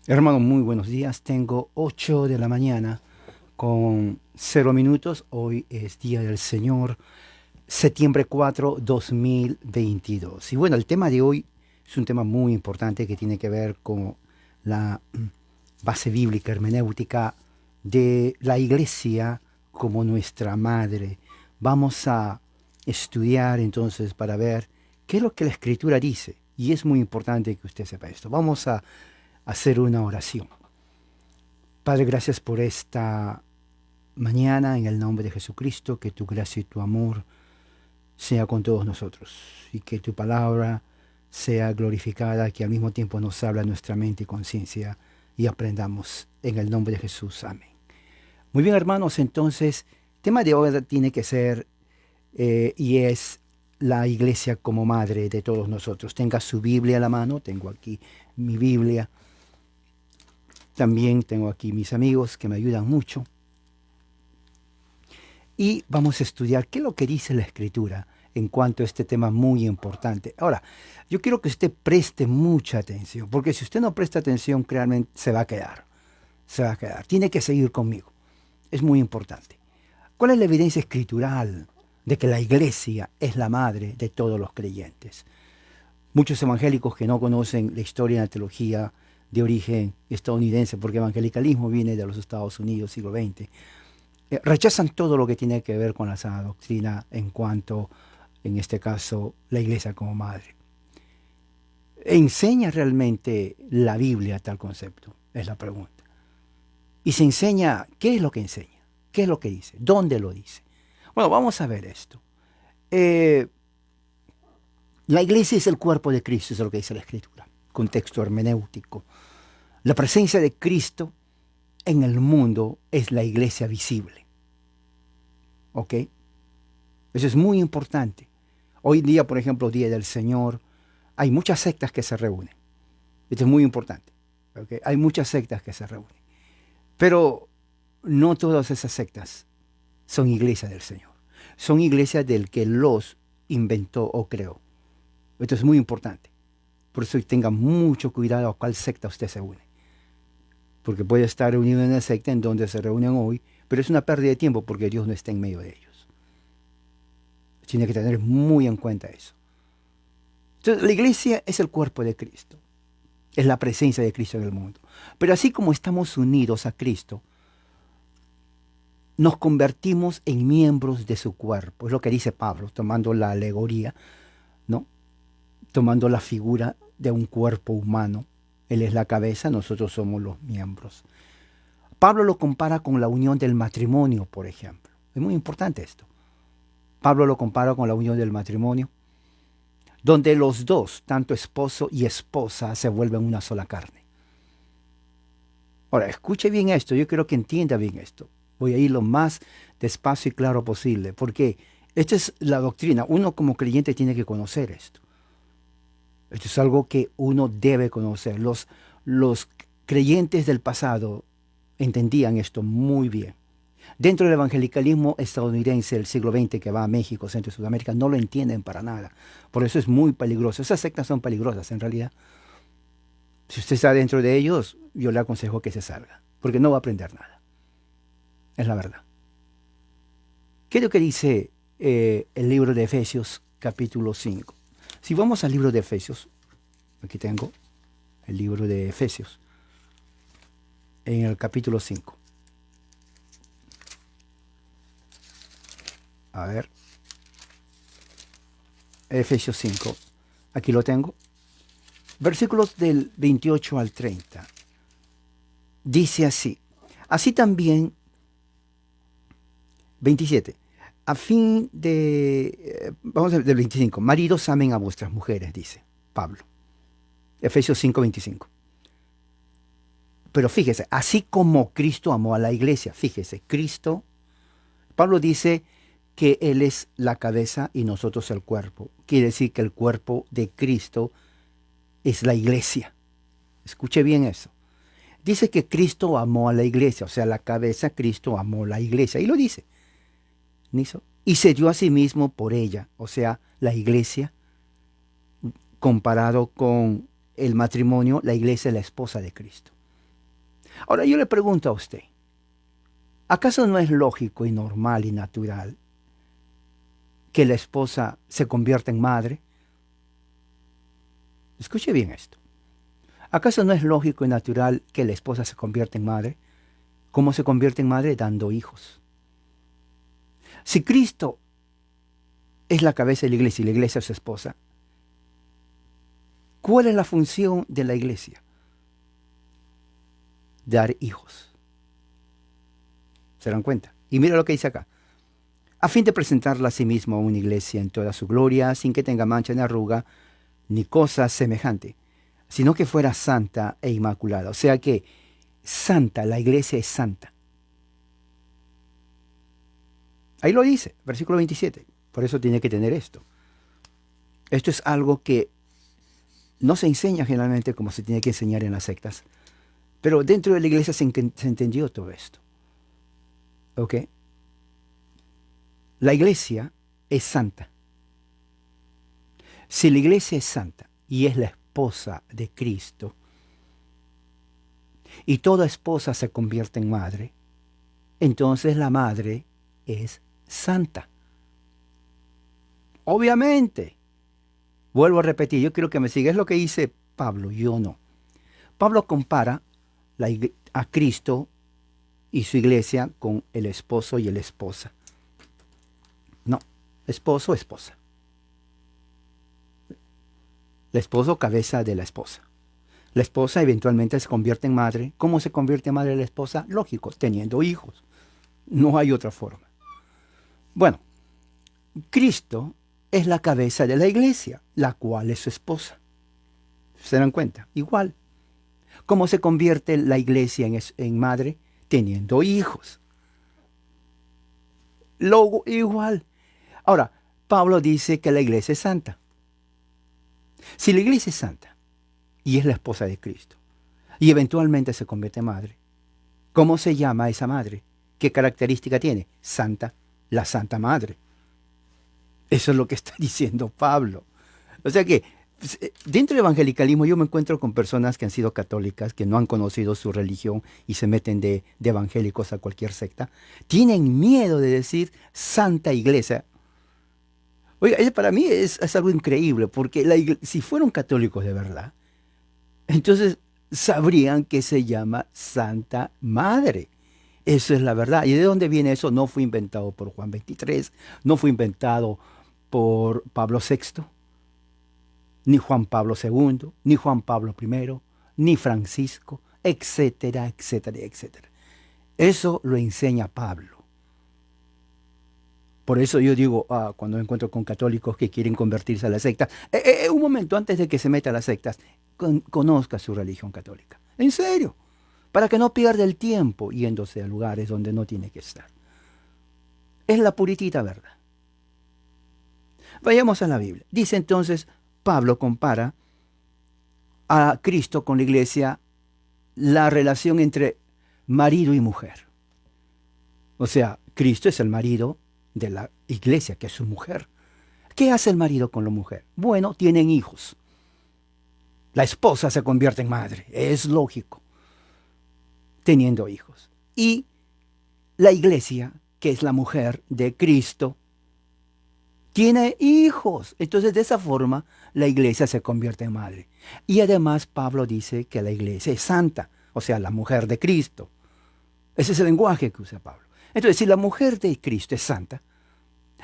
Hermano, muy buenos días. Tengo 8 de la mañana con 0 minutos. Hoy es Día del Señor, septiembre 4, 2022. Y bueno, el tema de hoy es un tema muy importante que tiene que ver con la base bíblica, hermenéutica de la iglesia como nuestra madre. Vamos a estudiar entonces para ver qué es lo que la escritura dice. Y es muy importante que usted sepa esto. Vamos a hacer una oración. Padre, gracias por esta mañana en el nombre de Jesucristo, que tu gracia y tu amor sea con todos nosotros y que tu palabra sea glorificada, que al mismo tiempo nos habla nuestra mente y conciencia y aprendamos en el nombre de Jesús. Amén. Muy bien, hermanos, entonces, tema de hoy tiene que ser y es la iglesia como madre de todos nosotros. Tenga su Biblia a la mano, tengo aquí mi Biblia. También tengo aquí mis amigos que me ayudan mucho. Y vamos a estudiar qué es lo que dice la escritura en cuanto a este tema muy importante. Ahora, yo quiero que usted preste mucha atención, porque si usted no presta atención, realmente se va a quedar. Se va a quedar. Tiene que seguir conmigo. Es muy importante. ¿Cuál es la evidencia escritural de que la iglesia es la madre de todos los creyentes? Muchos evangélicos que no conocen la historia y la teología de origen estadounidense, porque el evangelicalismo viene de los Estados Unidos, siglo XX, rechazan todo lo que tiene que ver con la sana doctrina en cuanto, en este caso, la iglesia como madre. ¿Enseña realmente la Biblia tal concepto? Es la pregunta. Y se enseña, ¿qué es lo que enseña? ¿Qué es lo que dice? ¿Dónde lo dice? Bueno, vamos a ver esto. Eh, la iglesia es el cuerpo de Cristo, es lo que dice la Escritura. Contexto hermenéutico. La presencia de Cristo en el mundo es la iglesia visible. ¿Ok? Eso es muy importante. Hoy en día, por ejemplo, Día del Señor, hay muchas sectas que se reúnen. Esto es muy importante. ¿Ok? Hay muchas sectas que se reúnen. Pero no todas esas sectas son iglesias del Señor. Son iglesias del que los inventó o creó. Esto es muy importante. Por eso tenga mucho cuidado a cuál secta usted se une. Porque puede estar reunido en una secta en donde se reúnen hoy, pero es una pérdida de tiempo porque Dios no está en medio de ellos. Tiene que tener muy en cuenta eso. Entonces, la iglesia es el cuerpo de Cristo. Es la presencia de Cristo en el mundo. Pero así como estamos unidos a Cristo, nos convertimos en miembros de su cuerpo. Es lo que dice Pablo, tomando la alegoría, ¿no? Tomando la figura de un cuerpo humano. Él es la cabeza, nosotros somos los miembros. Pablo lo compara con la unión del matrimonio, por ejemplo. Es muy importante esto. Pablo lo compara con la unión del matrimonio, donde los dos, tanto esposo y esposa, se vuelven una sola carne. Ahora, escuche bien esto, yo quiero que entienda bien esto. Voy a ir lo más despacio y claro posible, porque esta es la doctrina. Uno como creyente tiene que conocer esto. Esto es algo que uno debe conocer. Los creyentes del pasado entendían esto muy bien. Dentro del evangelicalismo estadounidense del siglo XX que va a México, Centro y Sudamérica, no lo entienden para nada. Por eso es muy peligroso. Esas sectas son peligrosas en realidad. Si usted está dentro de ellos, yo le aconsejo que se salga, porque no va a aprender nada. Es la verdad. ¿Qué es lo que dice el libro de Efesios capítulo 5? Si vamos al libro de Efesios, aquí tengo el libro de Efesios, en el capítulo 5. A ver, Efesios 5. Aquí lo tengo. Versículos del 28 al 30. Dice así. Así también, 27. A fin de, vamos a ver, del 25. Maridos amen a vuestras mujeres, dice Pablo. Efesios 5, 25. Pero fíjese, así como Cristo amó a la iglesia, fíjese, Cristo, Pablo dice que Él es la cabeza y nosotros el cuerpo. Quiere decir que el cuerpo de Cristo es la iglesia. Escuche bien eso. Dice que Cristo amó a la iglesia, o sea, la cabeza, Cristo amó a la iglesia. Y lo dice. ¿Listo? Y se dio a sí mismo por ella, o sea, la iglesia, comparado con el matrimonio, la iglesia es la esposa de Cristo. Ahora yo le pregunto a usted, ¿acaso no es lógico y normal y natural que la esposa se convierta en madre? Escuche bien esto. ¿Acaso no es lógico y natural que la esposa se convierta en madre? ¿Cómo se convierte en madre? Dando hijos. Si Cristo es la cabeza de la iglesia y la iglesia es su esposa, ¿cuál es la función de la iglesia? Dar hijos. ¿Se dan cuenta? Y mira lo que dice acá. A fin de presentarla a sí mismo a una iglesia en toda su gloria, sin que tenga mancha ni arruga, ni cosa semejante, sino que fuera santa e inmaculada. O sea que santa, la iglesia es santa. Ahí lo dice, versículo 27. Por eso tiene que tener esto. Esto es algo que no se enseña generalmente como se tiene que enseñar en las sectas. Pero dentro de la iglesia se entendió todo esto. ¿Ok? La iglesia es santa. Si la iglesia es santa y es la esposa de Cristo, y toda esposa se convierte en madre, entonces la madre es santa. Obviamente, vuelvo a repetir, yo quiero que me siga, es lo que dice Pablo, yo no. Pablo compara a Cristo y su iglesia con el esposo y la esposa. No, esposo, esposa. El esposo, cabeza de la esposa. La esposa eventualmente se convierte en madre. ¿Cómo se convierte en madre la esposa? Lógico, teniendo hijos. No hay otra forma. Bueno, Cristo es la cabeza de la iglesia, la cual es su esposa. ¿Se dan cuenta? Igual. ¿Cómo se convierte la iglesia en madre? Teniendo hijos. Luego, igual. Ahora, Pablo dice que la iglesia es santa. Si la iglesia es santa y es la esposa de Cristo y eventualmente se convierte en madre, ¿cómo se llama esa madre? ¿Qué característica tiene? Santa, la Santa Madre. Eso es lo que está diciendo Pablo. O sea que dentro del evangelicalismo yo me encuentro con personas que han sido católicas, que no han conocido su religión y se meten de evangélicos a cualquier secta. Tienen miedo de decir Santa Iglesia. Oiga, para mí es algo increíble, porque si fueron católicos de verdad, entonces sabrían que se llama Santa Madre. Eso es la verdad. ¿Y de dónde viene eso? No fue inventado por Juan 23, no fue inventado por Pablo VI, ni Juan Pablo II, ni Juan Pablo I, ni Francisco, etcétera, etcétera, etcétera. Eso lo enseña Pablo. Por eso yo digo, cuando me encuentro con católicos que quieren convertirse a la secta, un momento antes de que se meta a las sectas, conozca su religión católica. En serio, para que no pierda el tiempo yéndose a lugares donde no tiene que estar. Es la puritita verdad. Vayamos a la Biblia. Dice entonces, Pablo compara a Cristo con la iglesia, la relación entre marido y mujer. O sea, Cristo es el marido de la iglesia, que es su mujer. ¿Qué hace el marido con la mujer? Bueno, tienen hijos. La esposa se convierte en madre, es lógico, teniendo hijos. Y la iglesia, que es la mujer de Cristo, tiene hijos. Entonces, de esa forma, la iglesia se convierte en madre. Y además, Pablo dice que la iglesia es santa, o sea, la mujer de Cristo. Ese es el lenguaje que usa Pablo. Entonces, si la mujer de Cristo es santa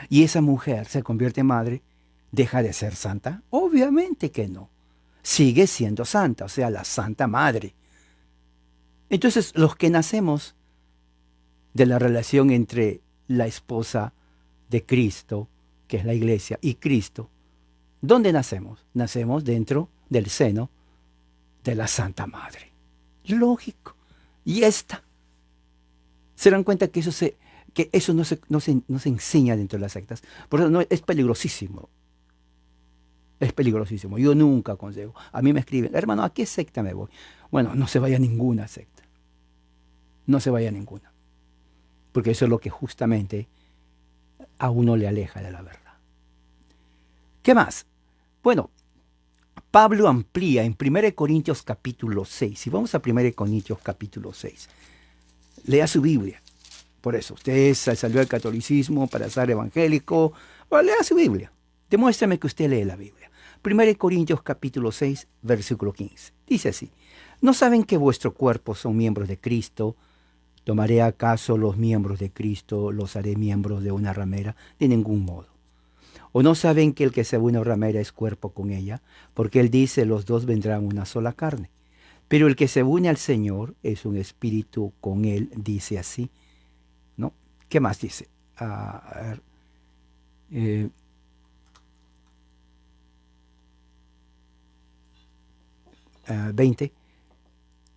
y esa mujer se convierte en madre, ¿deja de ser santa? Obviamente que no. Sigue siendo santa, o sea, la Santa Madre. Entonces, los que nacemos de la relación entre la esposa de Cristo, que es la iglesia, y Cristo, ¿dónde nacemos? Nacemos dentro del seno de la Santa Madre. Lógico. Y esta. Se dan cuenta que eso no se enseña dentro de las sectas. Por eso es peligrosísimo. Es peligrosísimo. Yo nunca aconsejo. A mí me escriben, hermano, ¿a qué secta me voy? Bueno, no se vaya a ninguna secta. No se vaya a ninguna. Porque eso es lo que justamente a uno le aleja de la verdad. ¿Qué más? Bueno, Pablo amplía en 1 Corintios capítulo 6. Si vamos a 1 Corintios capítulo 6, lea su Biblia. Por eso, usted salió del catolicismo para ser evangélico, bueno, lea su Biblia. Demuéstrame que usted lee la Biblia. 1 Corintios capítulo 6, versículo 15. Dice así: ¿no saben que vuestro cuerpo son miembros de Cristo? ¿Tomaré acaso los miembros de Cristo, los haré miembros de una ramera? De ningún modo. ¿O no saben que el que se une a una ramera es cuerpo con ella? Porque él dice, los dos vendrán una sola carne. Pero el que se une al Señor es un espíritu con él, dice así, ¿no? ¿Qué más dice? A ver, 20.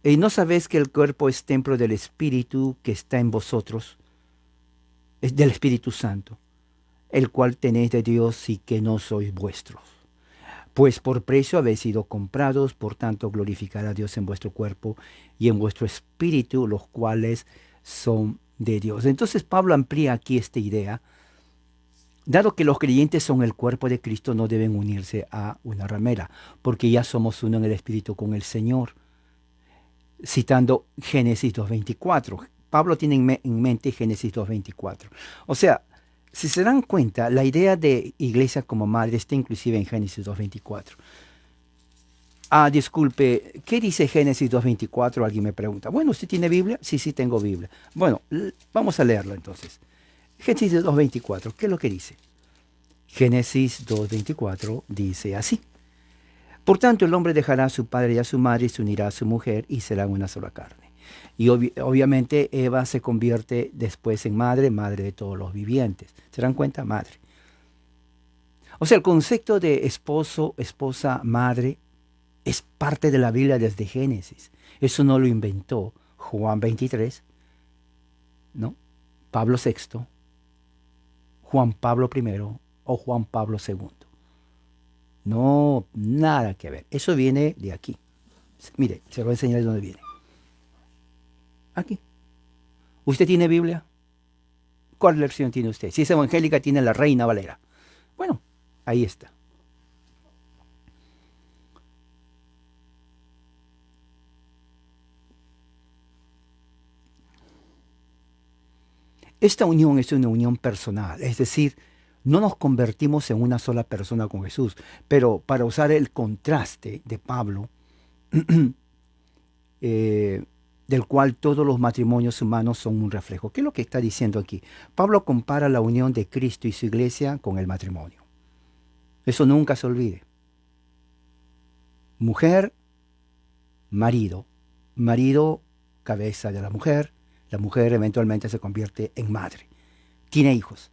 ¿Y no sabéis que el cuerpo es templo del Espíritu que está en vosotros? Es del Espíritu Santo, el cual tenéis de Dios y que no sois vuestros. Pues por precio habéis sido comprados, por tanto glorificad a Dios en vuestro cuerpo y en vuestro espíritu, los cuales son de Dios. Entonces Pablo amplía aquí esta idea. Dado que los creyentes son el cuerpo de Cristo, no deben unirse a una ramera, porque ya somos uno en el espíritu con el Señor. Citando Génesis 2.24. Pablo tiene en mente Génesis 2.24. O sea, si se dan cuenta, la idea de iglesia como madre está inclusive en Génesis 2.24. Disculpe, ¿qué dice Génesis 2.24? Alguien me pregunta. Bueno, ¿usted tiene Biblia? Sí, sí tengo Biblia. Bueno, vamos a leerlo entonces. Génesis 2.24, ¿qué es lo que dice? Génesis 2.24 dice así: por tanto, el hombre dejará a su padre y a su madre y se unirá a su mujer y serán una sola carne. Y obviamente Eva se convierte después en madre, madre de todos los vivientes. ¿Se dan cuenta? Madre. O sea, el concepto de esposo, esposa, madre es parte de la Biblia desde Génesis. Eso no lo inventó Juan 23, ¿no? Pablo VI, Juan Pablo I o Juan Pablo II. No, nada que ver. Eso viene de aquí. Mire, se lo voy a enseñar de dónde viene. Aquí. ¿Usted tiene Biblia? ¿Cuál versión tiene usted? Si es evangélica, tiene la Reina Valera. Bueno, ahí está. Esta unión es una unión personal, es decir, no nos convertimos en una sola persona con Jesús, pero para usar el contraste de Pablo, del cual todos los matrimonios humanos son un reflejo. ¿Qué es lo que está diciendo aquí? Pablo compara la unión de Cristo y su iglesia con el matrimonio. Eso nunca se olvide. Mujer, marido. Marido, cabeza de la mujer eventualmente se convierte en madre. Tiene hijos.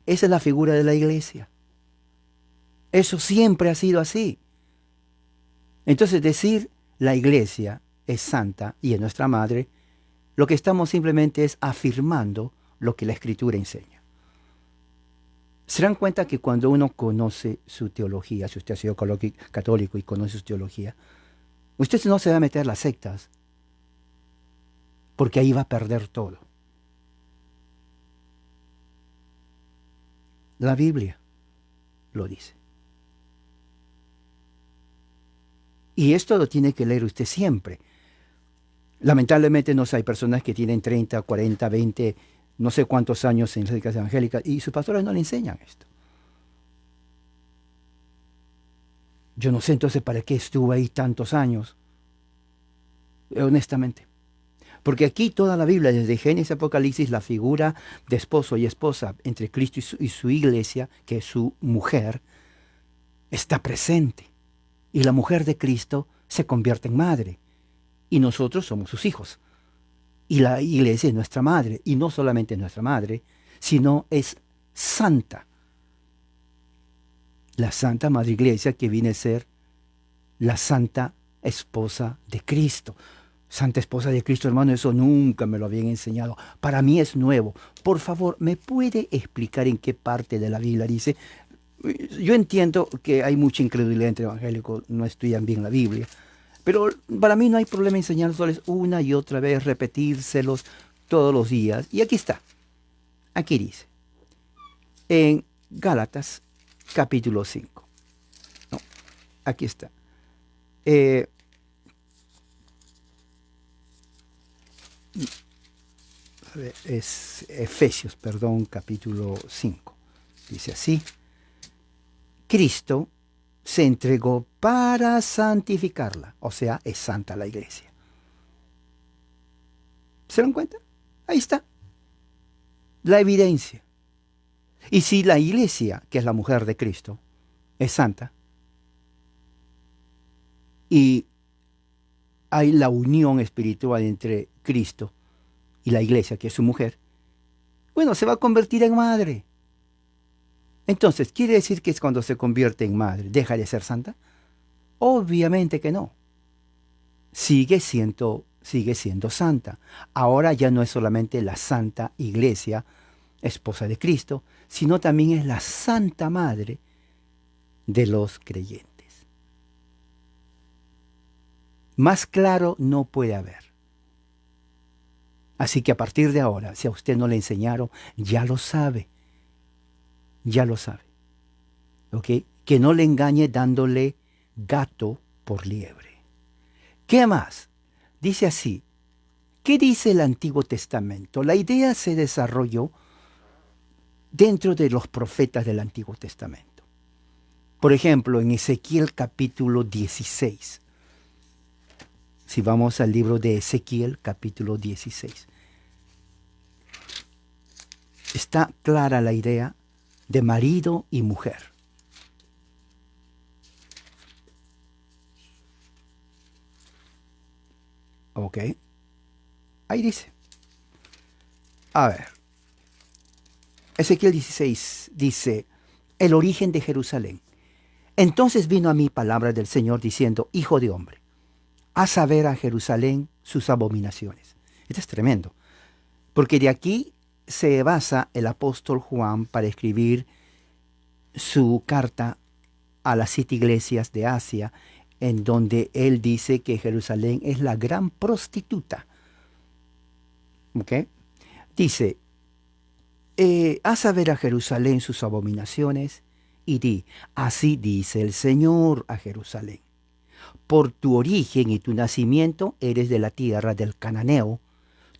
Esa es la figura de la iglesia. Eso siempre ha sido así. Entonces decir la iglesia es santa y es nuestra madre, lo que estamos simplemente es afirmando lo que la Escritura enseña. Se dan cuenta que cuando uno conoce su teología, si usted ha sido católico y conoce su teología, usted no se va a meter a las sectas, porque ahí va a perder todo. La Biblia lo dice. Y esto lo tiene que leer usted siempre. Lamentablemente hay personas que tienen 30, 40, 20, no sé cuántos años en las iglesias evangélicas y sus pastores no le enseñan esto. Yo no sé entonces para qué estuve ahí tantos años, honestamente. Porque aquí toda la Biblia, desde Génesis a Apocalipsis, la figura de esposo y esposa entre Cristo y su iglesia, que es su mujer, está presente. Y la mujer de Cristo se convierte en madre. Y nosotros somos sus hijos. Y la iglesia es nuestra madre. Y no solamente nuestra madre, sino es santa. La Santa Madre Iglesia, que viene a ser la Santa Esposa de Cristo. Santa Esposa de Cristo, hermano, eso nunca me lo habían enseñado. Para mí es nuevo. Por favor, ¿me puede explicar en qué parte de la Biblia dice? Yo entiendo que hay mucha incredulidad entre evangélicos, no estudian bien la Biblia. Pero para mí no hay problema enseñándoles una y otra vez, repetírselos todos los días. Y aquí está. Aquí dice. En Gálatas capítulo 5. No, aquí está. Eh, es Efesios, perdón, capítulo 5. Dice así: Cristo se entregó para santificarla, o sea, es santa la iglesia. ¿Se dan cuenta? Ahí está la evidencia. Y si la iglesia, que es la mujer de Cristo, es santa, y hay la unión espiritual entre Cristo y la iglesia, que es su mujer, bueno, se va a convertir en madre. Entonces, ¿quiere decir que es cuando se convierte en madre, deja de ser santa? Obviamente que no. Sigue siendo santa. Ahora ya no es solamente la santa iglesia, esposa de Cristo, sino también es la santa madre de los creyentes. Más claro no puede haber. Así que a partir de ahora, si a usted no le enseñaron, ya lo sabe. Ya lo sabe. ¿Ok? Que no le engañe dándole gato por liebre. ¿Qué más? Dice así: ¿qué dice el Antiguo Testamento? La idea se desarrolló dentro de los profetas del Antiguo Testamento. Por ejemplo, en Ezequiel capítulo 16. Si vamos al libro de Ezequiel capítulo 16. Está clara la idea de marido y mujer. ¿Ok? Ahí dice. A ver. Ezequiel 16 dice: el origen de Jerusalén. Entonces vino a mí palabra del Señor diciendo: hijo de hombre, haz saber a Jerusalén sus abominaciones. Esto es tremendo, porque de aquí se basa el apóstol Juan para escribir su carta a las 7 iglesias de Asia, en donde él dice que Jerusalén es la gran prostituta. ¿Ok? Dice: haz saber a Jerusalén sus abominaciones y di: así dice el Señor a Jerusalén. Por tu origen y tu nacimiento eres de la tierra del cananeo.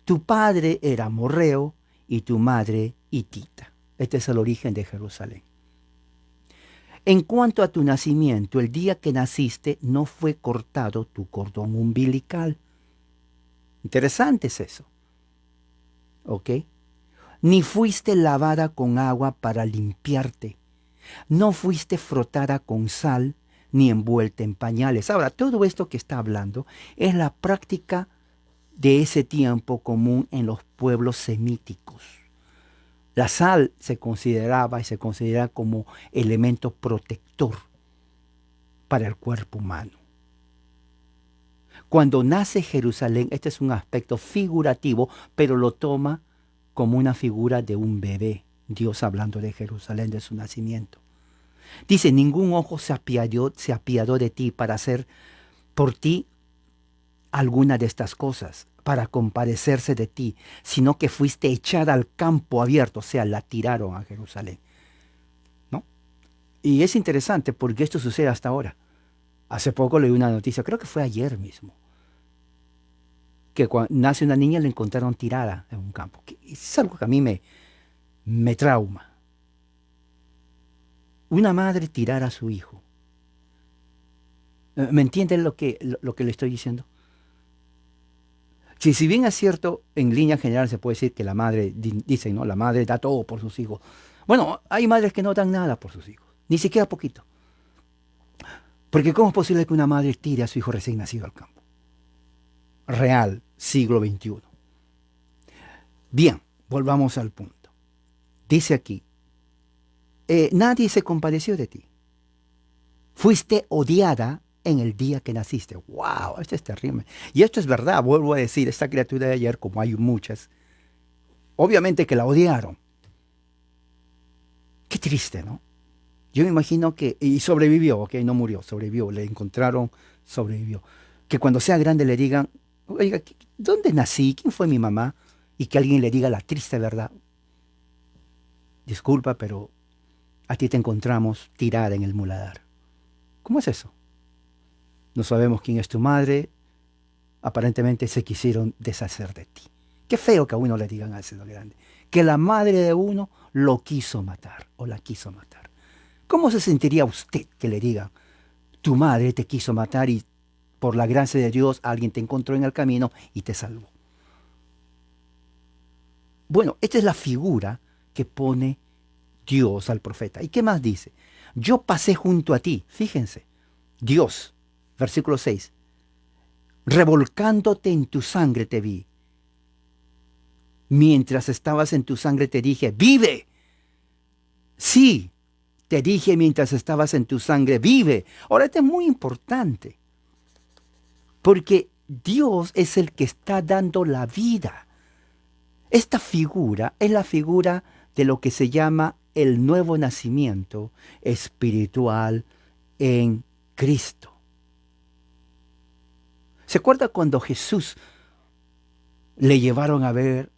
Tu padre era amorreo y tu madre hitita. Este es el origen de Jerusalén. En cuanto a tu nacimiento, el día que naciste no fue cortado tu cordón umbilical. Interesante es eso. ¿Ok? Ni fuiste lavada con agua para limpiarte. No fuiste frotada con sal ni envuelta en pañales. Ahora, todo esto que está hablando es la práctica de ese tiempo común en los pueblos semíticos. La sal se consideraba y se considera como elemento protector para el cuerpo humano. Cuando nace Jerusalén, este es un aspecto figurativo, pero lo toma como una figura de un bebé. Dios hablando de Jerusalén, de su nacimiento. Dice: ningún ojo se apiadó de ti para hacer por ti alguna de estas cosas, para compadecerse de ti, sino que fuiste echada al campo abierto, o sea, la tiraron a Jerusalén. ¿No? Y es interesante porque esto sucede hasta ahora. Hace poco leí una noticia, creo que fue ayer mismo, que cuando nace una niña la encontraron tirada en un campo. Es algo que a mí me trauma. Una madre tirar a su hijo. ¿Me entienden lo que le estoy diciendo? Si bien es cierto, en línea general se puede decir que la madre, dicen, ¿no? La madre da todo por sus hijos. Bueno, hay madres que no dan nada por sus hijos, ni siquiera poquito. Porque ¿cómo es posible que una madre tire a su hijo recién nacido al campo? Real, siglo XXI. Bien, volvamos al punto. Dice aquí: nadie se compadeció de ti. Fuiste odiada en el día que naciste. ¡Wow! Esto es terrible. Y esto es verdad, vuelvo a decir, esta criatura de ayer, como hay muchas, obviamente que la odiaron. Qué triste, ¿no? Yo me imagino que, y sobrevivió, ok, no murió, sobrevivió, le encontraron, sobrevivió. Que cuando sea grande le digan: oiga, ¿dónde nací? ¿Quién fue mi mamá? Y que alguien le diga la triste verdad: disculpa, pero a ti te encontramos tirada en el muladar. ¿Cómo es eso? no sabemos quién es tu madre, aparentemente se quisieron deshacer de ti. Qué feo que a uno le digan así, ¿no? Grande. Que la madre de uno lo quiso matar o la quiso matar. ¿Cómo se sentiría usted que le digan, tu madre te quiso matar y por la gracia de Dios alguien te encontró en el camino y te salvó? Bueno, esta es la figura que pone Dios al profeta. ¿Y qué más dice? Yo pasé junto a ti, fíjense, Dios, versículo 6, revolcándote en tu sangre te vi. Mientras estabas en tu sangre te dije, vive. Sí, te dije mientras estabas en tu sangre, vive. Ahora esto es muy importante, porque Dios es el que está dando la vida. Esta figura es la figura de lo que se llama el nuevo nacimiento espiritual en Cristo. ¿Se acuerda cuando Jesús le llevaron a ver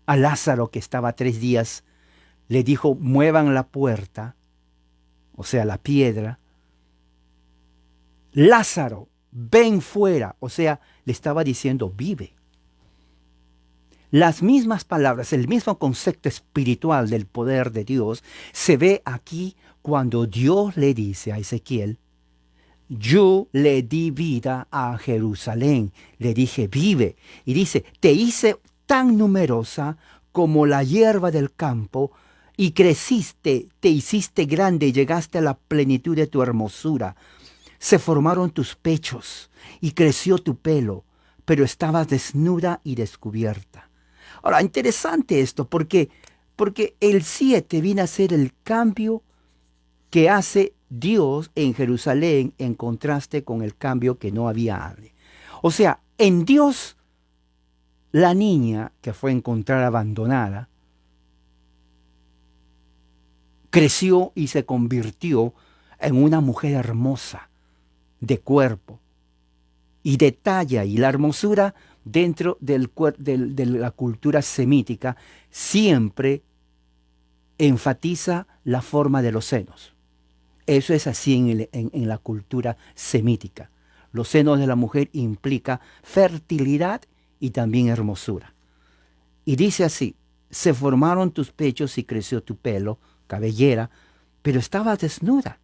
a Lázaro que estaba 3 días? Le dijo, muevan la puerta, o sea, la piedra. Lázaro, ven fuera, o sea, le estaba diciendo, vive. Las mismas palabras, el mismo concepto espiritual del poder de Dios se ve aquí cuando Dios le dice a Ezequiel, yo le di vida a Jerusalén, le dije, vive. Y dice, te hice tan numerosa como la hierba del campo, y creciste, te hiciste grande y llegaste a la plenitud de tu hermosura. Se formaron tus pechos y creció tu pelo, pero estabas desnuda y descubierta. Ahora, interesante esto, porque el 7 viene a ser el cambio que hace Dios en Jerusalén en contraste con el cambio que no había antes. O sea, en Dios, la niña que fue encontrada abandonada, creció y se convirtió en una mujer hermosa, de cuerpo y de talla, y la hermosura dentro de la cultura semítica siempre enfatiza la forma de los senos. Eso es así en la cultura semítica. Los senos de la mujer implica fertilidad y también hermosura. Y dice así, se formaron tus pechos y creció tu pelo, cabellera, pero estabas desnuda.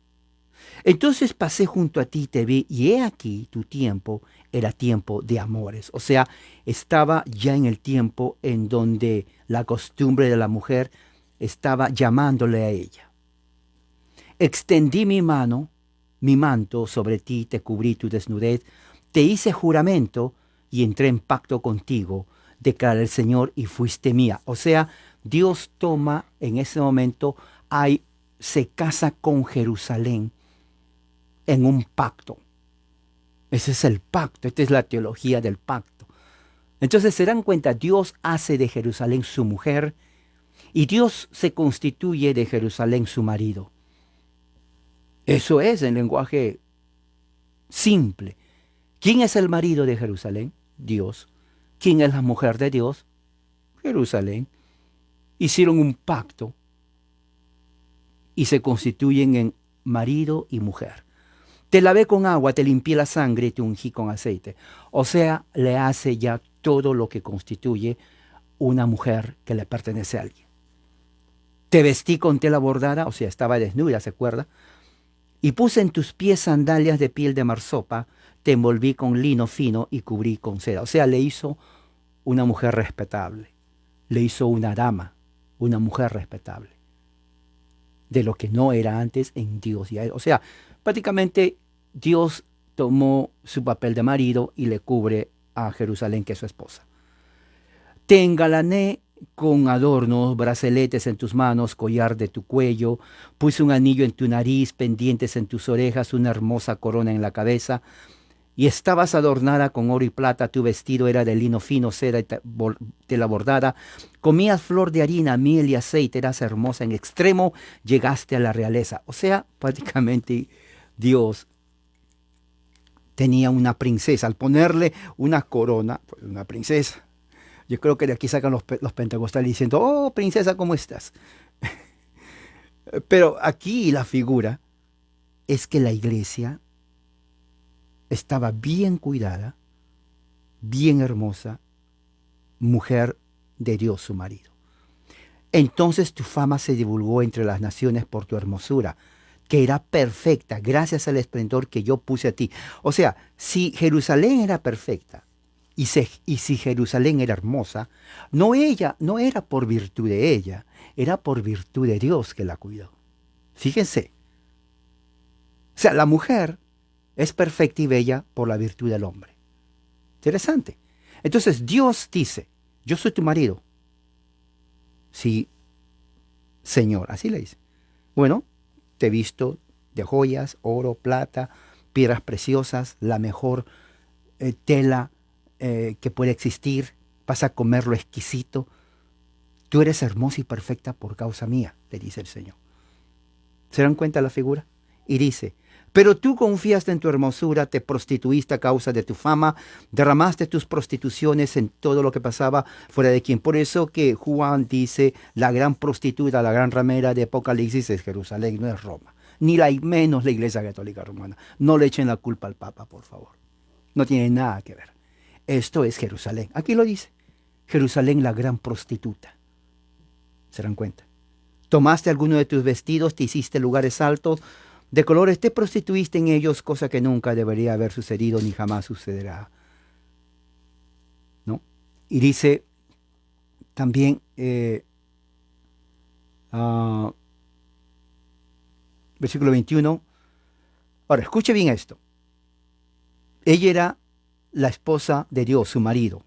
Entonces pasé junto a ti y te vi, y he aquí tu tiempo era tiempo de amores. O sea, estaba ya en el tiempo en donde la costumbre de la mujer estaba llamándole a ella. Extendí mi mano, mi manto sobre ti, te cubrí tu desnudez, te hice juramento y entré en pacto contigo, declara el Señor, y fuiste mía. O sea, Dios toma en ese momento, se casa con Jerusalén en un pacto. Ese es el pacto, esta es la teología del pacto. Entonces se dan cuenta, Dios hace de Jerusalén su mujer y Dios se constituye de Jerusalén su marido. Eso es en lenguaje simple. ¿Quién es el marido de Jerusalén? Dios. ¿Quién es la mujer de Dios? Jerusalén. Hicieron un pacto y se constituyen en marido y mujer. Te lavé con agua, te limpié la sangre y te ungí con aceite. O sea, le hace ya todo lo que constituye una mujer que le pertenece a alguien. Te vestí con tela bordada, o sea, estaba desnuda, ¿se acuerda? Y puse en tus pies sandalias de piel de marsopa, te envolví con lino fino y cubrí con seda. O sea, le hizo una mujer respetable. Le hizo una dama, una mujer respetable. De lo que no era antes en Dios y a él. O sea, prácticamente Dios tomó su papel de marido y le cubre a Jerusalén, que es su esposa. Te engalané con adornos, brazaletes en tus manos, collar de tu cuello, puse un anillo en tu nariz, pendientes en tus orejas, una hermosa corona en la cabeza, y estabas adornada con oro y plata, tu vestido era de lino fino, seda y tela bordada, comías flor de harina, miel y aceite, eras hermosa en extremo, llegaste a la realeza. O sea, prácticamente Dios tenía una princesa, al ponerle una corona, pues una princesa. Yo creo que de aquí sacan los pentecostales diciendo, oh, princesa, ¿cómo estás? Pero aquí la figura es que la iglesia estaba bien cuidada, bien hermosa, mujer de Dios, su marido. Entonces tu fama se divulgó entre las naciones por tu hermosura, que era perfecta gracias al esplendor que yo puse a ti. O sea, si Jerusalén era perfecta y si Jerusalén era hermosa, no era por virtud de ella, era por virtud de Dios que la cuidó. Fíjense. O sea, la mujer es perfecta y bella por la virtud del hombre. Interesante. Entonces Dios dice, yo soy tu marido. Sí, Señor, así le dice. Bueno, te he visto de joyas, oro, plata, piedras preciosas, la mejor tela que puede existir. Vas a comer lo exquisito. Tú eres hermosa y perfecta por causa mía, le dice el Señor. ¿Se dan cuenta la figura? Y dice, pero tú confiaste en tu hermosura, te prostituiste a causa de tu fama, derramaste tus prostituciones en todo lo que pasaba fuera de quien. Por eso que Juan dice, la gran prostituta, la gran ramera de Apocalipsis es Jerusalén, no es Roma. Ni menos la Iglesia Católica Romana. No le echen la culpa al Papa, por favor. No tiene nada que ver. Esto es Jerusalén. Aquí lo dice. Jerusalén, la gran prostituta. ¿Se dan cuenta? Tomaste alguno de tus vestidos, te hiciste lugares altos, de colores, te prostituiste en ellos, cosa que nunca debería haber sucedido ni jamás sucederá. ¿No? Y dice también, versículo 21. Ahora, escuche bien esto. Ella era la esposa de Dios, su marido.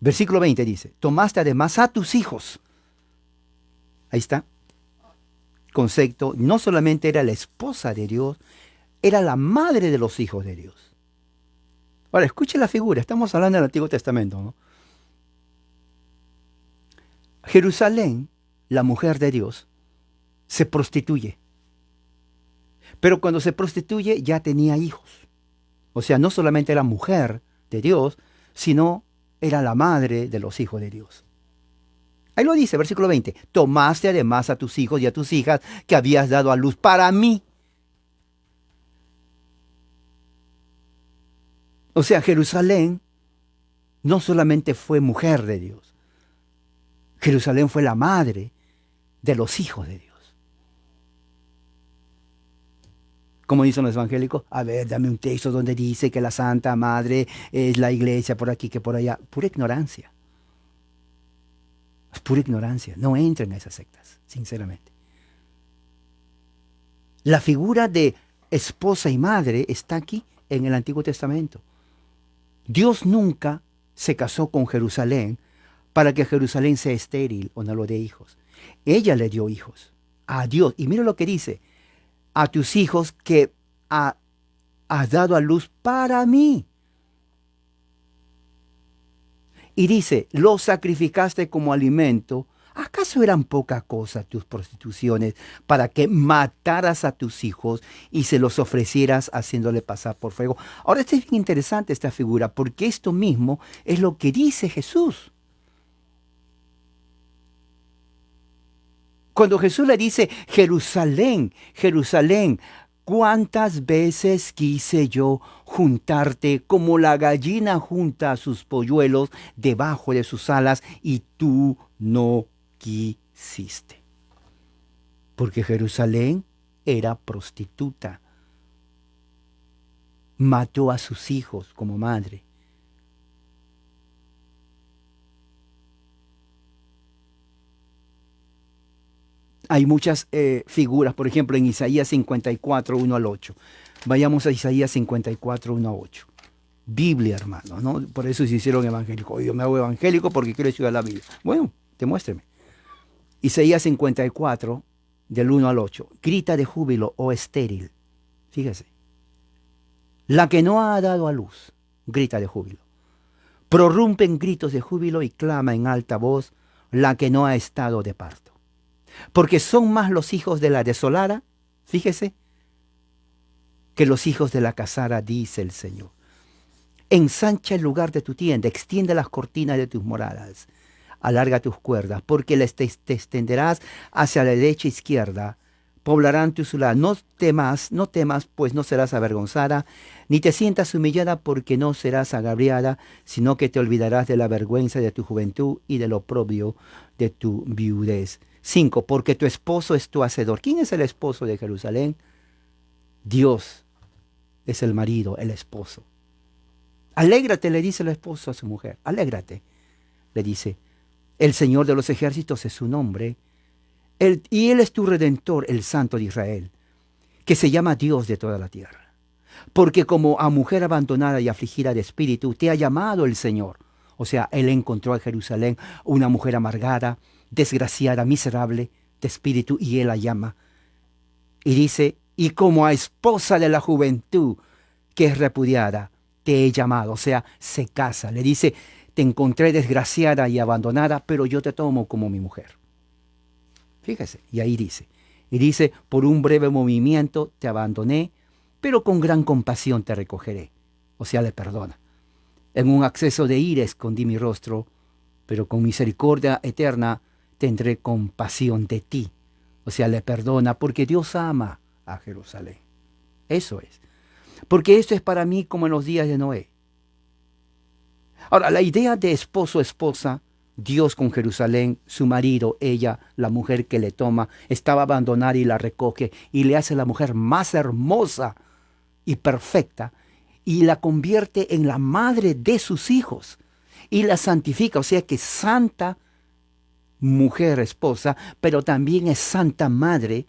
Versículo 20 dice, tomaste además a tus hijos. Ahí está. Concepto, no solamente era la esposa de Dios, era la madre de los hijos de Dios. Ahora, escuche la figura, estamos hablando del Antiguo Testamento, ¿no? Jerusalén, la mujer de Dios, se prostituye. Pero cuando se prostituye ya tenía hijos. O sea, no solamente era mujer de Dios, sino era la madre de los hijos de Dios. Ahí lo dice, versículo 20. Tomaste además a tus hijos y a tus hijas que habías dado a luz para mí. O sea, Jerusalén no solamente fue mujer de Dios. Jerusalén fue la madre de los hijos de Dios. Como dicen los evangélicos, a ver, dame un texto donde dice que la Santa Madre es la iglesia por aquí que por allá. Pura ignorancia. Es pura ignorancia. No entren a esas sectas, sinceramente. La figura de esposa y madre está aquí en el Antiguo Testamento. Dios nunca se casó con Jerusalén para que Jerusalén sea estéril o no lo dé hijos. Ella le dio hijos a Dios. Y mira lo que dice. A tus hijos que has dado a luz para mí. Y dice, los sacrificaste como alimento. ¿Acaso eran poca cosa tus prostituciones para que mataras a tus hijos y se los ofrecieras haciéndole pasar por fuego? Ahora, es bien interesante esta figura, porque esto mismo es lo que dice Jesús. Cuando Jesús le dice, Jerusalén, Jerusalén, ¿cuántas veces quise yo juntarte como la gallina junta a sus polluelos debajo de sus alas y tú no quisiste? Porque Jerusalén era prostituta. Mató a sus hijos como madre. Hay muchas figuras, por ejemplo, en Isaías 54, 1 al 8. Vayamos a Isaías 54, 1 a 8. Biblia, hermano, ¿no? Por eso se hicieron evangélicos. Yo me hago evangélico porque quiero estudiar la Biblia. Bueno, demuéstreme. Isaías 54, del 1 al 8. Grita de júbilo, oh estéril. Fíjese. La que no ha dado a luz, grita de júbilo. Prorrumpe en gritos de júbilo y clama en alta voz la que no ha estado de parto. Porque son más los hijos de la desolada, fíjese, que los hijos de la casada, dice el Señor. Ensancha el lugar de tu tienda, extiende las cortinas de tus moradas, alarga tus cuerdas, porque te extenderás hacia la derecha e izquierda, poblarán tu ciudad. No temas, no temas, pues no serás avergonzada, ni te sientas humillada, porque no serás agraviada, sino que te olvidarás de la vergüenza de tu juventud y del oprobio de tu viudez. 5. Porque tu esposo es tu hacedor. ¿Quién es el esposo de Jerusalén? Dios es el marido, el esposo. Alégrate, le dice el esposo a su mujer. Alégrate, le dice. El Señor de los ejércitos es su nombre. Y Él es tu Redentor, el Santo de Israel, que se llama Dios de toda la tierra. Porque como a mujer abandonada y afligida de espíritu, te ha llamado el Señor. O sea, Él encontró en Jerusalén una mujer amargada, desgraciada, miserable de espíritu, y Él la llama. Y dice, y como a esposa de la juventud que es repudiada, te he llamado. O sea, se casa. Le dice, te encontré desgraciada y abandonada, pero yo te tomo como mi mujer. Fíjese, y ahí dice, por un breve movimiento te abandoné, pero con gran compasión te recogeré. O sea, le perdona. En un acceso de ira escondí mi rostro, pero con misericordia eterna tendré compasión de ti. O sea, le perdona porque Dios ama a Jerusalén. Eso es. Porque esto es para mí como en los días de Noé. Ahora, la idea de esposo, esposa, Dios con Jerusalén, su marido, ella, la mujer que le toma, estaba abandonada y la recoge y le hace la mujer más hermosa y perfecta y la convierte en la madre de sus hijos y la santifica, o sea que santa mujer, esposa, pero también es santa madre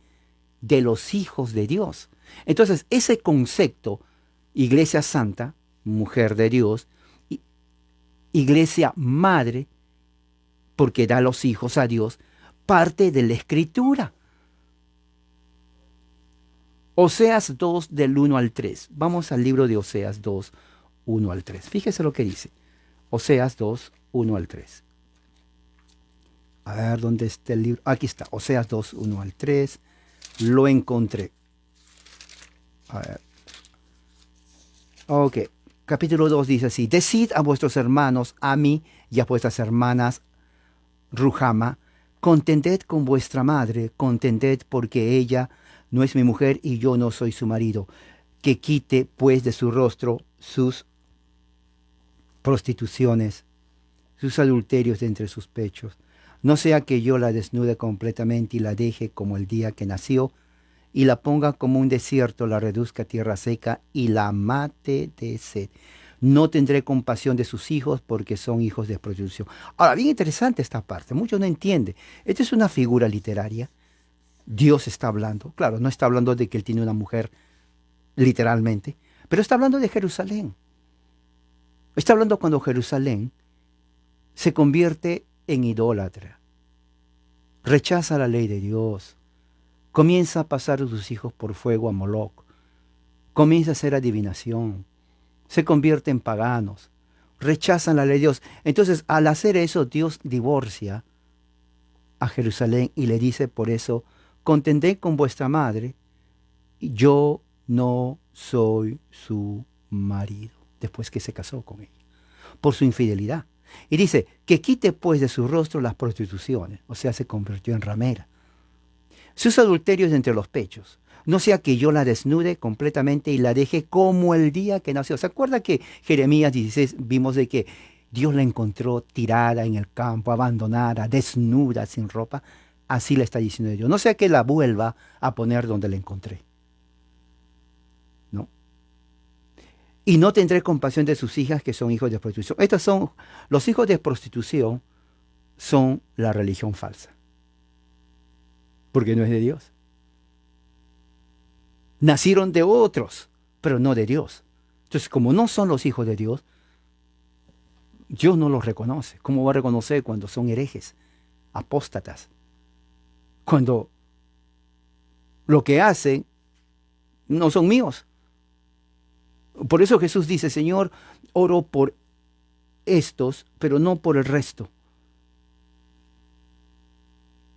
de los hijos de Dios. Entonces, ese concepto, iglesia santa, mujer de Dios, iglesia madre, porque da los hijos a Dios, parte de la Escritura. Oseas 2 del 1 al 3. Vamos al libro de Oseas 2, 1 al 3. Fíjese lo que dice. Oseas 2, 1 al 3. A ver, ¿dónde está el libro? Aquí está, Oseas 2, 1 al 3. Lo encontré. A ver. Ok, capítulo 2 dice así. Decid a vuestros hermanos, a mí y a vuestras hermanas, Ruhama, contended con vuestra madre, contended porque ella no es mi mujer y yo no soy su marido. Que quite pues de su rostro sus prostituciones, sus adulterios de entre sus pechos. No sea que yo la desnude completamente y la deje como el día que nació, y la ponga como un desierto, la reduzca a tierra seca y la mate de sed. No tendré compasión de sus hijos porque son hijos de prostitución. Ahora, bien interesante esta parte. Muchos no entienden. Esta es una figura literaria. Dios está hablando. Claro, no está hablando de que él tiene una mujer literalmente, pero está hablando de Jerusalén. Está hablando cuando Jerusalén se convierte en idólatra. Rechaza la ley de Dios. Comienza a pasar a sus hijos por fuego a Moloc. Comienza a hacer adivinación. Se convierte en paganos. Rechazan la ley de Dios. Entonces, al hacer eso, Dios divorcia a Jerusalén y le dice por eso, contended con vuestra madre, yo no soy su marido, después que se casó con ella, por su infidelidad. Y dice, que quite pues de su rostro las prostituciones, o sea, se convirtió en ramera. Sus adulterios entre los pechos, no sea que yo la desnude completamente y la deje como el día que nació. ¿Se acuerda que Jeremías 16 vimos de que Dios la encontró tirada en el campo, abandonada, desnuda, sin ropa? Así le está diciendo Dios. No sea que la vuelva a poner donde la encontré. ¿No? Y no tendré compasión de sus hijas que son hijos de prostitución. Estos son, los hijos de prostitución son la religión falsa. Porque no es de Dios. Nacieron de otros, pero no de Dios. Entonces, como no son los hijos de Dios, Dios no los reconoce. ¿Cómo va a reconocer cuando son herejes, apóstatas? Cuando lo que hacen no son míos. Por eso Jesús dice, Señor, oro por estos, pero no por el resto.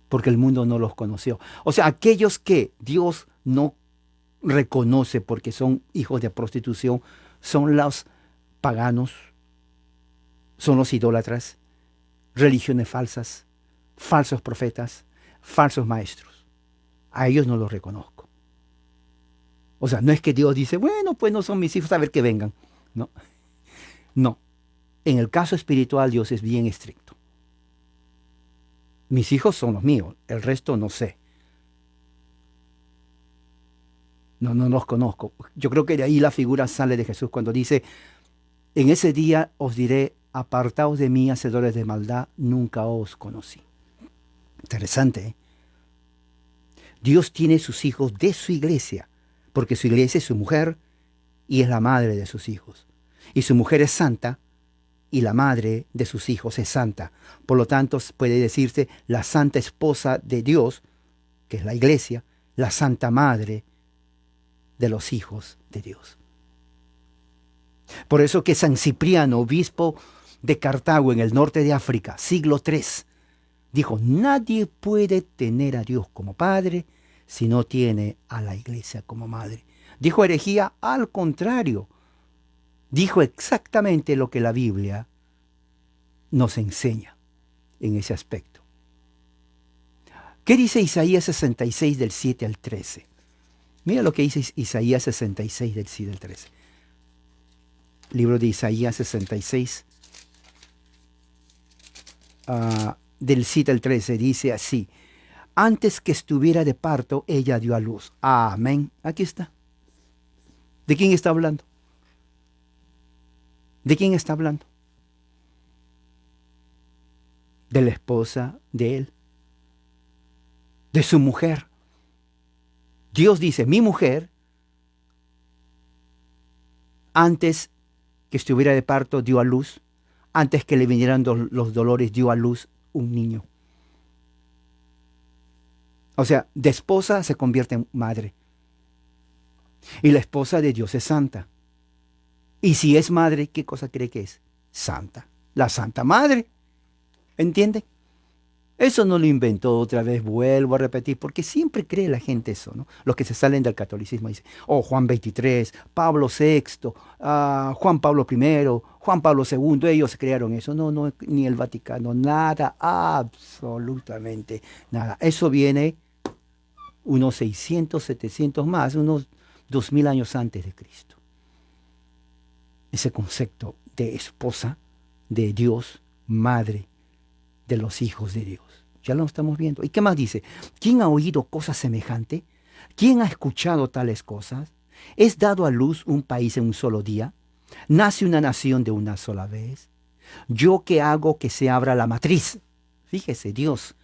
Porque el mundo no los conoció. O sea, aquellos que Dios no reconoce porque son hijos de prostitución, son los paganos, son los idólatras, religiones falsas, falsos profetas, falsos maestros. A ellos no los reconozco. O sea, no es que Dios dice, bueno, pues no son mis hijos, a ver que vengan. No, no. En el caso espiritual Dios es bien estricto. Mis hijos son los míos, el resto no sé. No los conozco. Yo creo que de ahí la figura sale de Jesús cuando dice, en ese día os diré, apartaos de mí, hacedores de maldad, nunca os conocí. Interesante, ¿eh? Dios tiene sus hijos de su iglesia, porque su iglesia es su mujer y es la madre de sus hijos. Y su mujer es santa y la madre de sus hijos es santa. Por lo tanto, puede decirse la santa esposa de Dios, que es la iglesia, la santa madre de los hijos de Dios. Por eso que San Cipriano, obispo de Cartago en el norte de África, siglo III, dijo, nadie puede tener a Dios como padre si no tiene a la iglesia como madre. Dijo herejía al contrario. Dijo exactamente lo que la Biblia nos enseña en ese aspecto. ¿Qué dice Isaías 66 del 7 al 13? Mira lo que dice Isaías 66 del 7 al 13. Libro de Isaías 66 del 7 al 13 dice así. Antes que estuviera de parto, ella dio a luz. Amén. Aquí está. ¿De quién está hablando? ¿De quién está hablando? De la esposa de él. De su mujer. Dios dice, mi mujer, antes que estuviera de parto, dio a luz. Antes que le vinieran los dolores, dio a luz un niño. O sea, de esposa se convierte en madre. Y la esposa de Dios es santa. Y si es madre, ¿qué cosa cree que es? Santa. La Santa Madre. ¿Entiende? Eso no lo inventó otra vez, vuelvo a repetir, porque siempre cree la gente eso, ¿no? Los que se salen del catolicismo dicen, oh, Juan XXIII, Pablo VI, Juan Pablo I, Juan Pablo II, ellos crearon eso. No, ni el Vaticano, nada, absolutamente nada. Eso viene unos 600, 700 más, unos 2000 años antes de Cristo. Ese concepto de esposa de Dios, madre de los hijos de Dios. Ya lo estamos viendo. ¿Y qué más dice? ¿Quién ha oído cosa semejante? ¿Quién ha escuchado tales cosas? ¿Es dado a luz un país en un solo día? ¿Nace una nación de una sola vez? ¿Yo qué hago que se abra la matriz? Fíjese, Dios.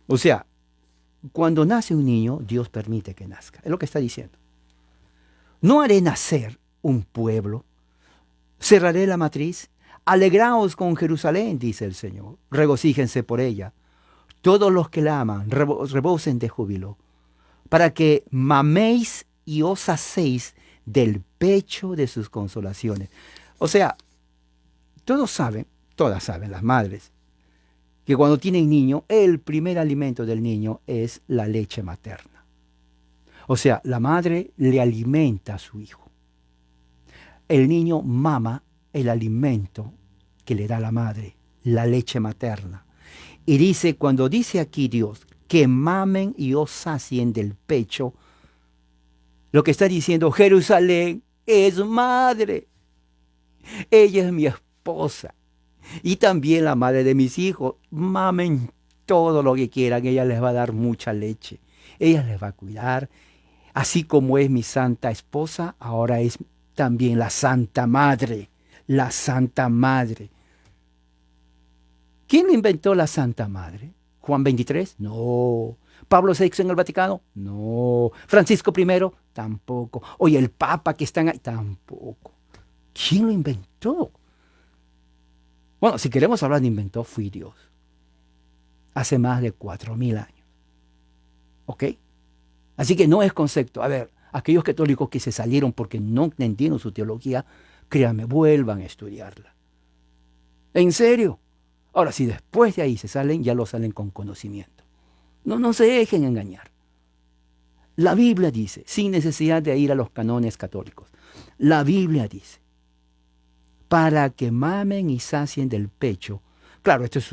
O sea, cuando nace un niño, Dios permite que nazca. Es lo que está diciendo. No haré nacer un pueblo. Cerraré la matriz. Alegraos con Jerusalén, dice el Señor. Regocíjense por ella. Todos los que la aman, rebosen de júbilo, para que maméis y os hacéis del pecho de sus consolaciones. O sea, todas saben, las madres, que cuando tienen niño, el primer alimento del niño es la leche materna. O sea, la madre le alimenta a su hijo. El niño mama el alimento que le da la madre, la leche materna. Y dice, cuando dice aquí Dios, que mamen y os sacien del pecho, lo que está diciendo, Jerusalén es madre. Ella es mi esposa. Y también la madre de mis hijos. Mamen todo lo que quieran, ella les va a dar mucha leche. Ella les va a cuidar. Así como es mi santa esposa, ahora es también la Santa Madre. La Santa Madre. ¿Quién lo inventó la Santa Madre? ¿Juan XXIII? No. ¿Pablo VI en el Vaticano? No. ¿Francisco I? Tampoco. Oye, el Papa que están ahí? Tampoco. ¿Quién lo inventó? Bueno, si queremos hablar de inventó, fui Dios. Hace más de 4000 años. ¿Ok? Así que no es concepto. A ver, aquellos católicos que se salieron porque no entendieron su teología, créanme, vuelvan a estudiarla. ¿En serio? Ahora, si después de ahí se salen, ya lo salen con conocimiento. No se dejen engañar. La Biblia dice, sin necesidad de ir a los cánones católicos, la Biblia dice, para que mamen y sacien del pecho. Claro, esto es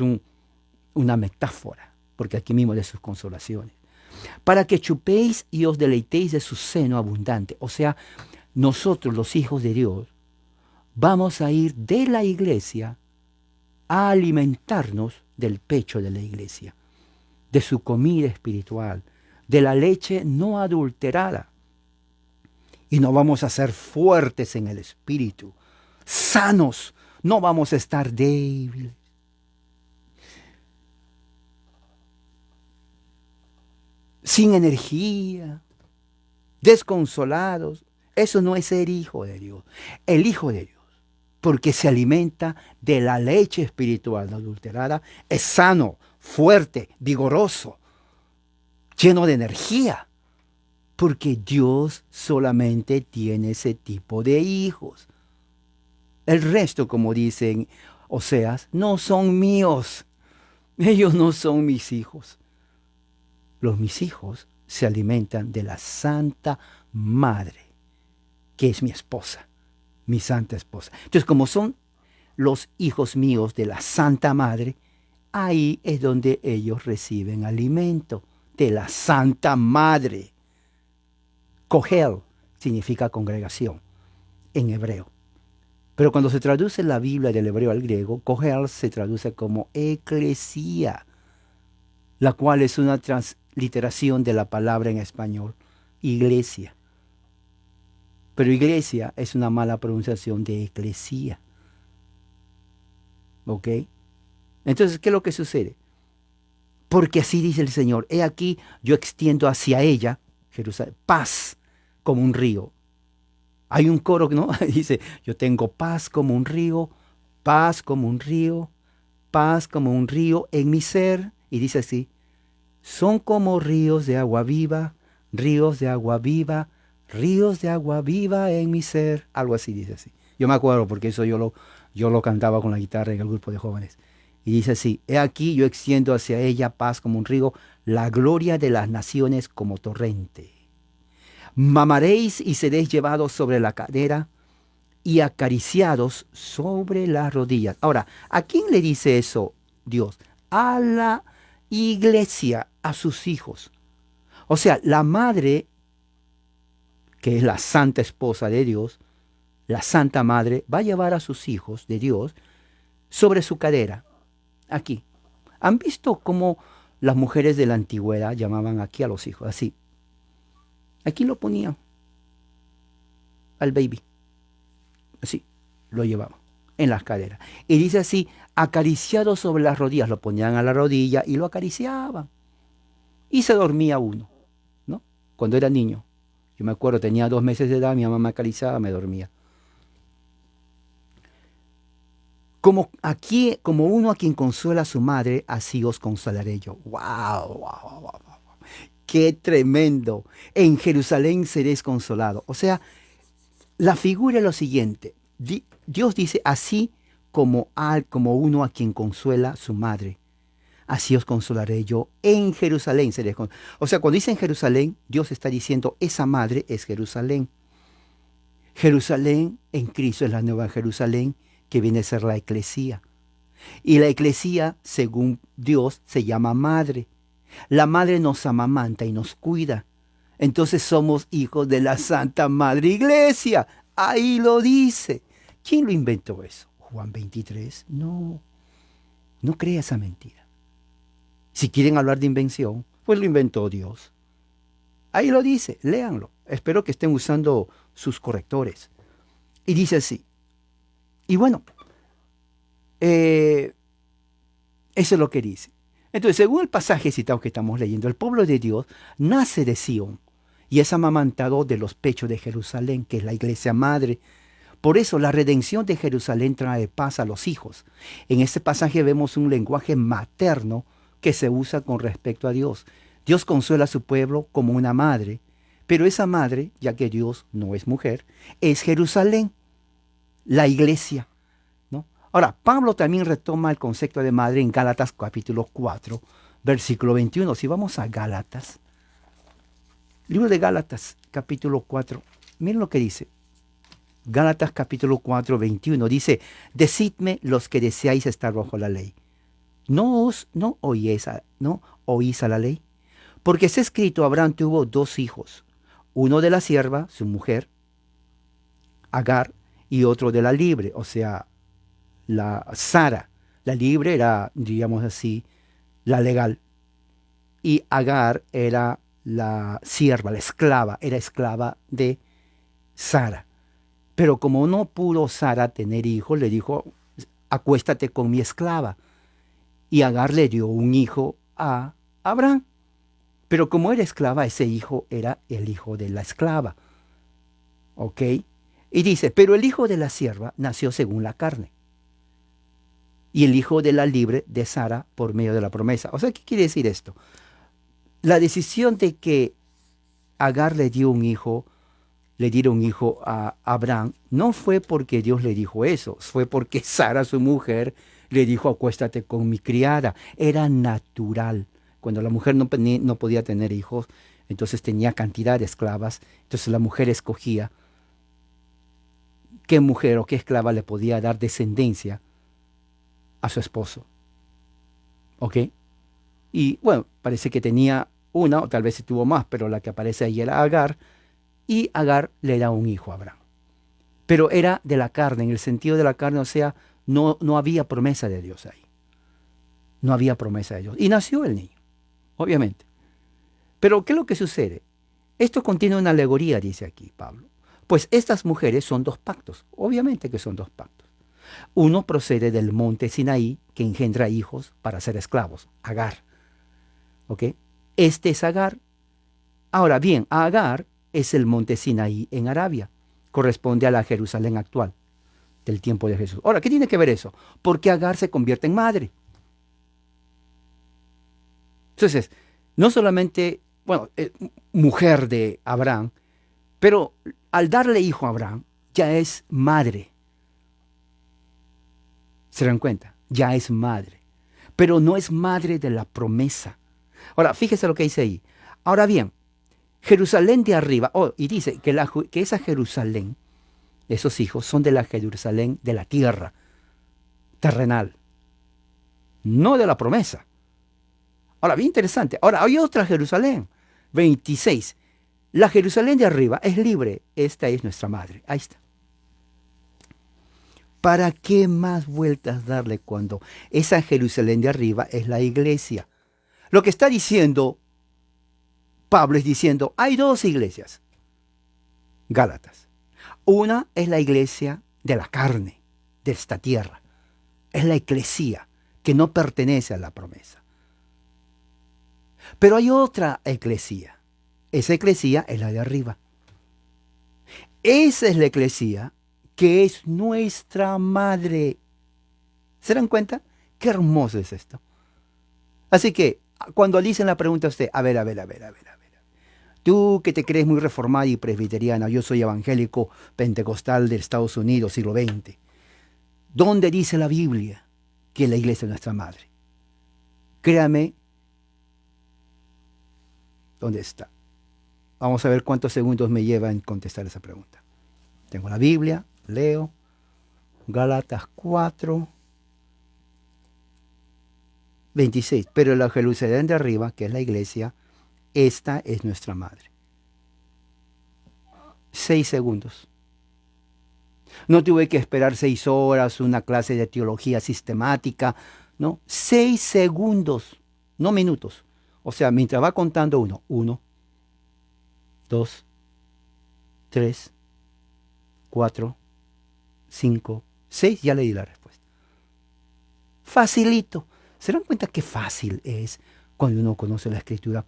una metáfora, porque aquí mismo de sus consolaciones. para que chupéis y os deleitéis de su seno abundante. O sea, nosotros los hijos de Dios vamos a ir de la iglesia a alimentarnos del pecho de la iglesia, de su comida espiritual, de la leche no adulterada. Y no vamos a ser fuertes en el espíritu, sanos, no vamos a estar débiles. Sin energía, desconsolados. Eso no es ser hijo de Dios. El hijo de Dios, porque se alimenta de la leche espiritual no adulterada, es sano, fuerte, vigoroso, lleno de energía. Porque Dios solamente tiene ese tipo de hijos. El resto, como dicen Oseas, no son míos. Ellos no son mis hijos. Mis hijos se alimentan de la Santa Madre, que es mi esposa, mi Santa Esposa. Entonces, como son los hijos míos de la Santa Madre, ahí es donde ellos reciben alimento de la Santa Madre. Kohel significa congregación en hebreo. Pero cuando se traduce la Biblia del hebreo al griego, Kohel se traduce como eclesía, la cual es una transliteración de la palabra en español, iglesia. Pero iglesia es una mala pronunciación de eclesía. ¿Ok? Entonces, ¿qué es lo que sucede? Porque así dice el Señor, he aquí, yo extiendo hacia ella, Jerusalén, paz como un río. Hay un coro, ¿no? Dice, yo tengo paz como un río, paz como un río, paz como un río en mi ser. Y dice así, son como ríos de agua viva, ríos de agua viva, ríos de agua viva en mi ser. Algo así dice así. Yo me acuerdo porque eso yo lo cantaba con la guitarra en el grupo de jóvenes. Y dice así, he aquí yo extiendo hacia ella paz como un río, la gloria de las naciones como torrente. Mamaréis y seréis llevados sobre la cadera y acariciados sobre las rodillas. Ahora, ¿a quién le dice eso Dios? A la iglesia, a sus hijos. O sea, la madre, que es la santa esposa de Dios, la santa madre, va a llevar a sus hijos de Dios sobre su cadera. Aquí. ¿Han visto cómo las mujeres de la antigüedad llamaban aquí a los hijos? Así. Aquí lo ponían al baby. Así, lo llevaban en las caderas. Y dice así, acariciado sobre las rodillas. Lo ponían a la rodilla y lo acariciaban. Y se dormía uno, ¿no? Cuando era niño. Yo me acuerdo, tenía 2 meses de edad, mi mamá me acariciaba, me dormía. Como uno a quien consuela a su madre, así os consolaré yo. ¡Wow! ¡Wow! ¡Wow! ¡Qué tremendo! En Jerusalén seréis consolados. O sea, la figura es lo siguiente. Dios dice, así como uno a quien consuela a su madre, así os consolaré yo. En Jerusalén seréis consolados. O sea, cuando dice en Jerusalén, Dios está diciendo, esa madre es Jerusalén. Jerusalén en Cristo es la nueva Jerusalén, que viene a ser la eclesía. Y la eclesía, según Dios, se llama madre. La madre nos amamanta y nos cuida. Entonces somos hijos de la Santa Madre Iglesia. Ahí lo dice. ¿Quién lo inventó eso? Juan 23. No crea esa mentira. Si quieren hablar de invención, pues lo inventó Dios. Ahí lo dice, léanlo. Espero que estén usando sus correctores. Y dice así. Y bueno, eso es lo que dice. Entonces, según el pasaje citado que estamos leyendo, el pueblo de Dios nace de Sión y es amamantado de los pechos de Jerusalén, que es la iglesia madre. Por eso la redención de Jerusalén trae paz a los hijos. En este pasaje vemos un lenguaje materno que se usa con respecto a Dios. Dios consuela a su pueblo como una madre, pero esa madre, ya que Dios no es mujer, es Jerusalén, la iglesia, ¿no? Ahora, Pablo también retoma el concepto de madre en Gálatas capítulo 4, versículo 21. Si vamos a Gálatas, libro de Gálatas capítulo 4, miren lo que dice. Gálatas capítulo 4, 21 dice, decidme los que deseáis estar bajo la ley. ¿No oís a la ley? Porque está escrito, Abraham tuvo dos hijos, uno de la sierva, su mujer, Agar, y otro de la libre, o sea, la Sara. La libre era, diríamos así, la legal. Y Agar era la sierva, la esclava, era esclava de Sara. Pero como no pudo Sara tener hijos, le dijo, acuéstate con mi esclava. Y Agar le dio un hijo a Abraham. Pero como era esclava, ese hijo era el hijo de la esclava. ¿Ok? Y dice, pero el hijo de la sierva nació según la carne. Y el hijo de la libre de Sara por medio de la promesa. O sea, ¿qué quiere decir esto? La decisión de que Agar le dieron un hijo a Abraham, no fue porque Dios le dijo eso, fue porque Sara, su mujer, le dijo, acuéstate con mi criada. Era natural. Cuando la mujer no podía tener hijos, entonces tenía cantidad de esclavas, entonces la mujer escogía qué mujer o qué esclava le podía dar descendencia a su esposo. ¿Ok? Y bueno, parece que tenía una, o tal vez tuvo más, pero la que aparece ahí era Agar, y Agar le da un hijo a Abraham. Pero era de la carne, en el sentido de la carne, o sea, no había promesa de Dios ahí. No había promesa de Dios. Y nació el niño, obviamente. Pero ¿qué es lo que sucede? Esto contiene una alegoría, dice aquí Pablo. Pues estas mujeres son dos pactos, obviamente que son dos pactos. Uno procede del monte Sinaí, que engendra hijos para ser esclavos, Agar. ¿Ok? Este es Agar. Ahora bien, Agar es el monte Sinaí en Arabia. Corresponde a la Jerusalén actual, del tiempo de Jesús. Ahora, ¿qué tiene que ver eso? Porque Agar se convierte en madre. Entonces, no solamente, bueno, mujer de Abraham, pero al darle hijo a Abraham, ya es madre. ¿Se dan cuenta? Ya es madre. Pero no es madre de la promesa. Ahora, fíjese lo que dice ahí. Ahora bien, Jerusalén de arriba, y dice que esa Jerusalén, esos hijos, son de la Jerusalén de la tierra, terrenal, no de la promesa. Ahora, bien interesante. Ahora, hay otra Jerusalén, 26. La Jerusalén de arriba es libre. Esta es nuestra madre. Ahí está. ¿Para qué más vueltas darle cuando esa Jerusalén de arriba es la iglesia? Lo que está diciendo Pablo es diciendo, hay dos iglesias, Gálatas. Una es la iglesia de la carne, de esta tierra. Es la eclesía que no pertenece a la promesa. Pero hay otra eclesía. Esa eclesía es la de arriba. Esa es la eclesía que es nuestra madre. ¿Se dan cuenta? Qué hermoso es esto. Así que cuando le dicen la pregunta a usted, a ver. Tú que te crees muy reformada y presbiteriana, yo soy evangélico pentecostal de Estados Unidos, siglo XX. ¿Dónde dice la Biblia que la iglesia es nuestra madre? Créame, ¿dónde está? Vamos a ver cuántos segundos me lleva en contestar esa pregunta. Tengo la Biblia, leo, Gálatas 4, 26. Pero la Jerusalén de arriba, que es la iglesia, esta es nuestra madre. 6 segundos. No tuve que esperar 6 horas, una clase de teología sistemática, ¿no? 6 segundos, no minutos. O sea, mientras va contando 1, 2, 3, 4, 5, 6, ya le di la respuesta. Facilito. ¿Se dan cuenta qué fácil es cuando uno conoce la escritura?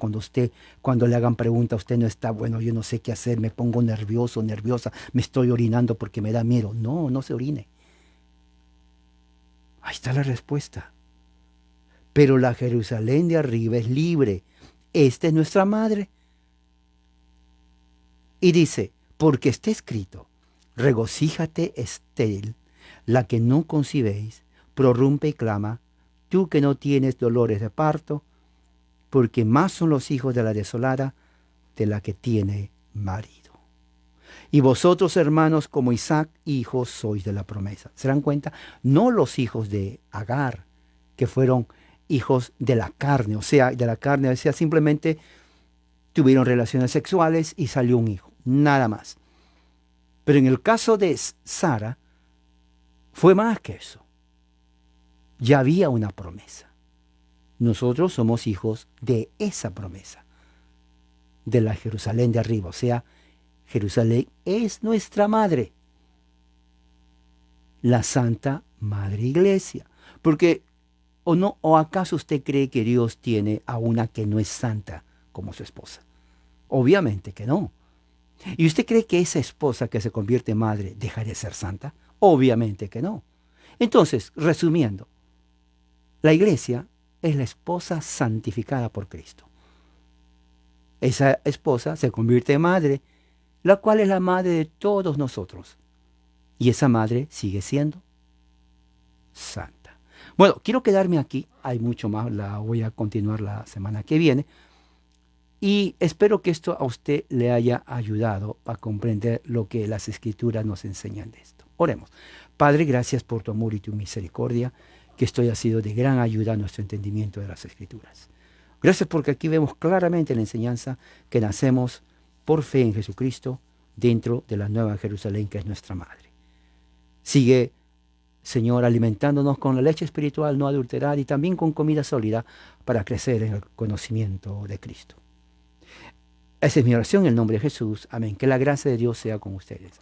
Cuando le hagan pregunta, usted no está, bueno, yo no sé qué hacer, me pongo nervioso, nerviosa, me estoy orinando porque me da miedo. No, no se orine. Ahí está la respuesta. Pero la Jerusalén de arriba es libre. Esta es nuestra madre. Y dice, porque está escrito, regocíjate estéril, la que no concibéis, prorrumpe y clama, tú que no tienes dolores de parto, porque más son los hijos de la desolada de la que tiene marido. Y vosotros, hermanos, como Isaac, hijos sois de la promesa. ¿Se dan cuenta? No los hijos de Agar, que fueron hijos de la carne, o sea, simplemente tuvieron relaciones sexuales y salió un hijo, nada más. Pero en el caso de Sara, fue más que eso. Ya había una promesa. Nosotros somos hijos de esa promesa, de la Jerusalén de arriba. O sea, Jerusalén es nuestra madre, la Santa Madre Iglesia. Porque, ¿o acaso usted cree que Dios tiene a una que no es santa como su esposa? Obviamente que no. ¿Y usted cree que esa esposa que se convierte en madre deja de ser santa? Obviamente que no. Entonces, resumiendo, la iglesia es la esposa santificada por Cristo. Esa esposa se convierte en madre, la cual es la madre de todos nosotros. Y esa madre sigue siendo santa. Bueno, quiero quedarme aquí. Hay mucho más, la voy a continuar la semana que viene. Y espero que esto a usted le haya ayudado a comprender lo que las Escrituras nos enseñan de esto. Oremos. Padre, gracias por tu amor y tu misericordia, que esto haya sido de gran ayuda a nuestro entendimiento de las Escrituras. Gracias porque aquí vemos claramente la enseñanza que nacemos por fe en Jesucristo dentro de la Nueva Jerusalén, que es nuestra Madre. Sigue, Señor, alimentándonos con la leche espiritual no adulterada y también con comida sólida para crecer en el conocimiento de Cristo. Esa es mi oración en el nombre de Jesús. Amén. Que la gracia de Dios sea con ustedes.